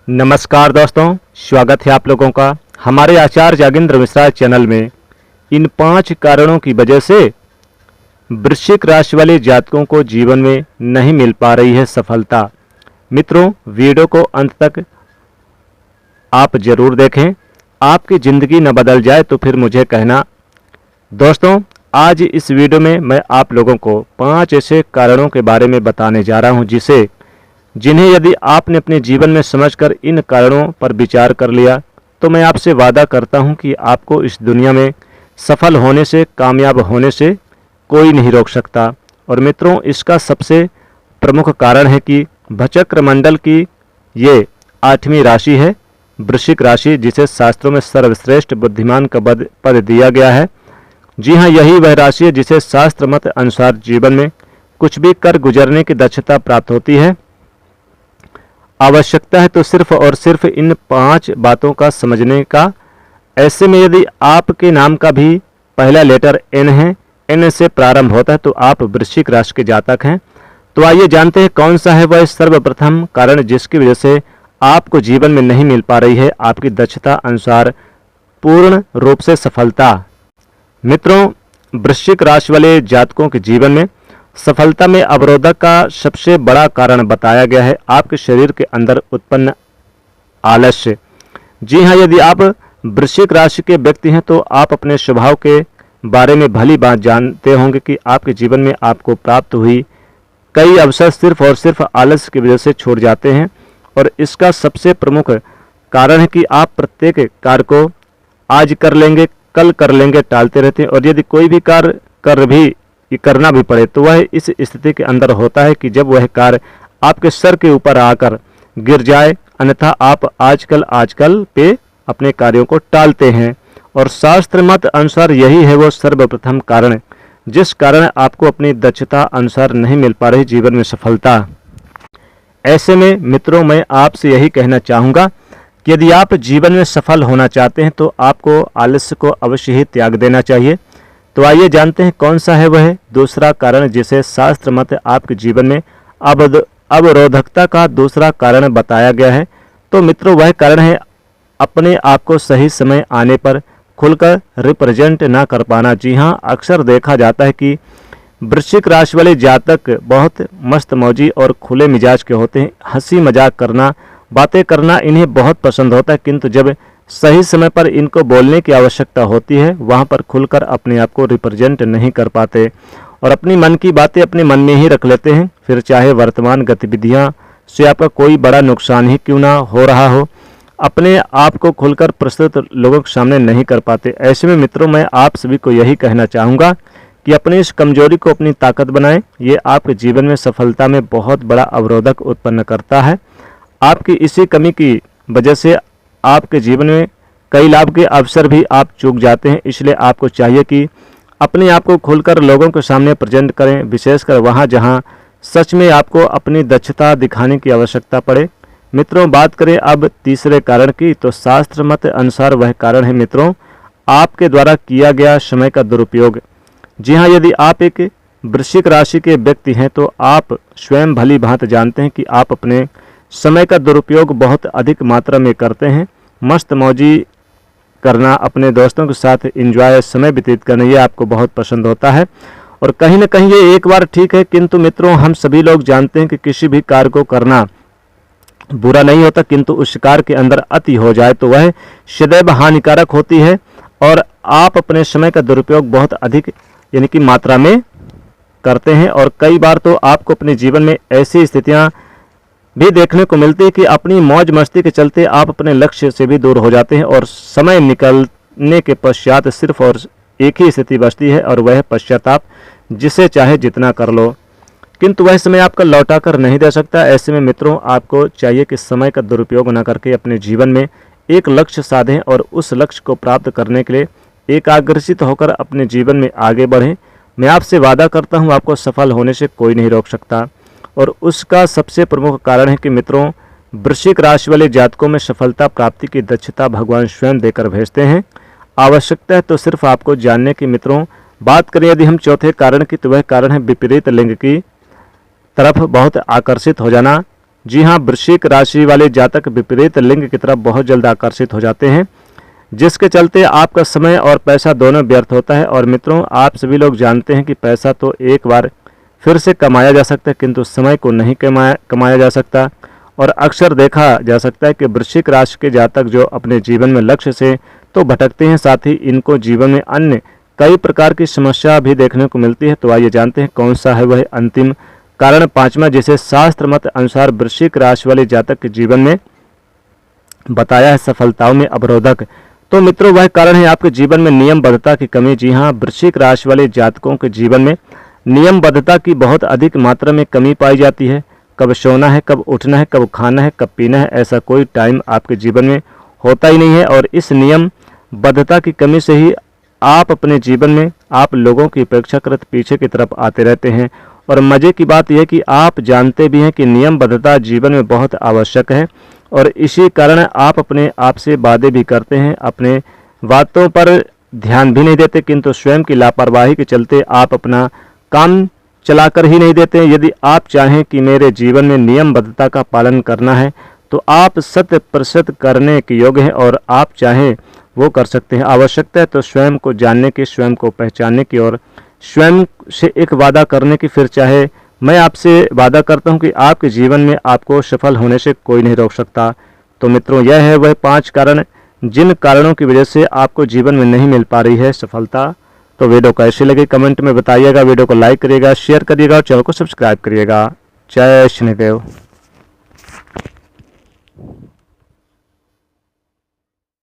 नमस्कार दोस्तों, स्वागत है आप लोगों का हमारे आचार्य जागेंद्र मिश्रा चैनल में। इन 5 कारणों की वजह से वृश्चिक राशि वाले जातकों को जीवन में नहीं मिल पा रही है सफलता। मित्रों, वीडियो को अंत तक आप जरूर देखें। आपकी ज़िंदगी न बदल जाए तो फिर मुझे कहना। दोस्तों, आज इस वीडियो में मैं आप लोगों को 5 ऐसे कारणों के बारे में बताने जा रहा हूं जिन्हें यदि आपने अपने जीवन में समझकर इन कारणों पर विचार कर लिया तो मैं आपसे वादा करता हूं कि आपको इस दुनिया में सफल होने से, कामयाब होने से कोई नहीं रोक सकता। और मित्रों, इसका सबसे प्रमुख कारण है कि भचक्र मंडल की ये 8वीं राशि है, वृश्चिक राशि, जिसे शास्त्रों में सर्वश्रेष्ठ बुद्धिमान का पद दिया गया है। जी हाँ, यही वह राशि है जिसे शास्त्र मत अनुसार जीवन में कुछ भी कर गुजरने की दक्षता प्राप्त होती है। आवश्यकता है तो सिर्फ और सिर्फ इन 5 बातों का समझने का। ऐसे में यदि आपके नाम का भी पहला लेटर एन है, एन से प्रारंभ होता है, तो आप वृश्चिक राशि के जातक हैं। तो आइए जानते हैं कौन सा है वह सर्वप्रथम कारण जिसकी वजह से आपको जीवन में नहीं मिल पा रही है आपकी दक्षता अनुसार पूर्ण रूप से सफलता। मित्रों, वृश्चिक राशि वाले जातकों के जीवन में सफलता में अवरोधक का सबसे बड़ा कारण बताया गया है आपके शरीर के अंदर उत्पन्न आलस्य। जी हाँ, यदि आप वृश्चिक राशि के व्यक्ति हैं तो आप अपने स्वभाव के बारे में भली बात जानते होंगे कि आपके जीवन में आपको प्राप्त हुई कई अवसर सिर्फ और सिर्फ आलस्य की वजह से छूट जाते हैं। और इसका सबसे प्रमुख कारण है कि आप प्रत्येक कार्य को आज कर लेंगे, कल कर लेंगे टालते रहते हैं। और यदि कोई भी कार्य करना भी पड़े तो वह इस स्थिति के अंदर होता है कि जब वह कार्य आपके सर के ऊपर आकर गिर जाए, अन्यथा आप आजकल पे अपने कार्यों को टालते हैं। और शास्त्र मत अनुसार यही है वो सर्वप्रथम कारण जिस कारण आपको अपनी दक्षता अनुसार नहीं मिल पा रही जीवन में सफलता। ऐसे में मित्रों, मैं आपसे यही कहना चाहूँगा कि यदि आप जीवन में सफल होना चाहते हैं तो आपको आलस्य को अवश्य ही त्याग देना चाहिए। तो आइए जानते हैं कौन सा है वह दूसरा कारण जिसे शास्त्र मत आपके जीवन में अवरोधकता का दूसरा कारण बताया गया है। तो मित्रों, वह कारण है अपने आप को सही समय आने पर खुलकर रिप्रेजेंट ना कर पाना। जी हाँ, अक्सर देखा जाता है कि वृश्चिक राशि वाले जातक बहुत मस्त मौजी और खुले मिजाज के होते हैं। हंसी मजाक करना, बातें करना इन्हें बहुत पसंद होता है, किंतु जब सही समय पर इनको बोलने की आवश्यकता होती है वहाँ पर खुलकर अपने आप को रिप्रेजेंट नहीं कर पाते और अपनी मन की बातें अपने मन में ही रख लेते हैं। फिर चाहे वर्तमान गतिविधियाँ से आपका कोई बड़ा नुकसान ही क्यों ना हो रहा हो, अपने आप को खुलकर प्रस्तुत लोगों के सामने नहीं कर पाते। ऐसे में मित्रों, मैं आप सभी को यही कहना चाहूँगा कि अपनी इस कमजोरी को अपनी ताकत बनाएं। ये आपके जीवन में सफलता में बहुत बड़ा अवरोधक उत्पन्न करता है। आपकी इसी कमी की वजह से आपके जीवन में कई लाभ के अवसर भी आप चूक जाते हैं। इसलिए आपको चाहिए कि अपने आप को खुलकर लोगों के सामने प्रेजेंट करें, विशेषकर वहाँ जहाँ सच में आपको अपनी दक्षता दिखाने की आवश्यकता पड़े। मित्रों, बात करें अब तीसरे कारण की, तो शास्त्र मत अनुसार वह कारण है मित्रों आपके द्वारा किया गया समय का दुरुपयोग। जी हाँ, यदि आप एक वृश्चिक राशि के व्यक्ति हैं तो आप स्वयं भली भांति जानते हैं कि आप अपने समय का दुरुपयोग बहुत अधिक मात्रा में करते हैं। मस्त मौजी करना, अपने दोस्तों के साथ एंजॉय समय व्यतीत करना, ये आपको बहुत पसंद होता है। और कहीं ना कहीं ये एक बार ठीक है, किंतु मित्रों हम सभी लोग जानते हैं कि किसी भी कार्य को करना बुरा नहीं होता, किंतु उस कार्य के अंदर अति हो जाए तो वह सदैव हानिकारक होती है। और आप अपने समय का दुरुपयोग बहुत अधिक यानी कि मात्रा में करते हैं। और कई बार तो आपको अपने जीवन में ऐसी स्थितियाँ भी देखने को मिलती है कि अपनी मौज मस्ती के चलते आप अपने लक्ष्य से भी दूर हो जाते हैं और समय निकलने के पश्चात सिर्फ और एक ही स्थिति बचती है और वह पश्चाताप, जिसे चाहे जितना कर लो, किंतु वह समय आपका लौटा कर नहीं दे सकता। ऐसे में मित्रों, आपको चाहिए कि समय का दुरुपयोग न करके अपने जीवन में एक लक्ष्य साधें और उस लक्ष्य को प्राप्त करने के लिए एकाग्रचित होकर अपने जीवन में आगे बढ़ें। मैं आपसे वादा करता हूँ आपको सफल होने से कोई नहीं रोक सकता। और उसका सबसे प्रमुख कारण है कि मित्रों, वृश्चिक राशि वाले जातकों में सफलता प्राप्ति की दक्षता भगवान स्वयं देकर भेजते हैं। आवश्यकता है तो सिर्फ आपको जानने की। मित्रों, बात करें यदि हम चौथे कारण की, तो वह कारण है विपरीत लिंग की तरफ बहुत आकर्षित हो जाना। जी हाँ, वृश्चिक राशि वाले जातक विपरीत लिंग की तरफ बहुत जल्द आकर्षित हो जाते हैं, जिसके चलते आपका समय और पैसा दोनों व्यर्थ होता है। और मित्रों, आप सभी लोग जानते हैं कि पैसा तो एक बार फिर से कमाया जा सकता है, किंतु समय को नहीं कमाया जा सकता। और अक्सर देखा जा सकता है कि वृश्चिक राशि के जातक जो अपने जीवन में लक्ष्य से तो भटकते हैं, साथ ही इनको जीवन में अन्य कई प्रकार की समस्या भी देखने को मिलती है। तो आइए जानते हैं कौन सा है वह अंतिम कारण, पांचवा, जिसे शास्त्र मत अनुसार वृश्चिक राशि वाले जातक के जीवन में बताया है सफलताओं में अवरोधक। तो मित्रों, वह कारण है आपके जीवन में नियमबद्धता की कमी। जी हाँ, वृश्चिक राशि वाले जातकों के जीवन में नियमबद्धता की बहुत अधिक मात्रा में कमी पाई जाती है। कब सोना है, कब उठना है, कब खाना है, कब पीना है, ऐसा कोई टाइम आपके जीवन में होता ही नहीं है। और इस नियमबद्धता की कमी से ही आप अपने जीवन में आप लोगों की अपेक्षाकृत पीछे की तरफ आते रहते हैं। और मज़े की बात यह कि आप जानते भी हैं कि नियमबद्धता जीवन में बहुत आवश्यक है, और इसी कारण आप अपने आप से वादे भी करते हैं, अपने बातों पर ध्यान भी नहीं देते, किंतु स्वयं की लापरवाही के चलते आप अपना काम चलाकर ही नहीं देते। यदि आप चाहें कि मेरे जीवन में नियमबद्धता का पालन करना है तो आप 100% करने के योग्य हैं, और आप चाहें वो कर सकते हैं। आवश्यकता है तो स्वयं को जानने की, स्वयं को पहचानने की, और स्वयं से एक वादा करने की। फिर चाहे मैं आपसे वादा करता हूं कि आपके जीवन में आपको सफल होने से कोई नहीं रोक सकता। तो मित्रों, यह है वह 5 कारण जिन कारणों की वजह से आपको जीवन में नहीं मिल पा रही है सफलता। तो वीडियो कैसी लगी कमेंट में बताइएगा, वीडियो को लाइक करिएगा, शेयर करिएगा और चैनल को सब्सक्राइब करिएगा। जय शनिदेव।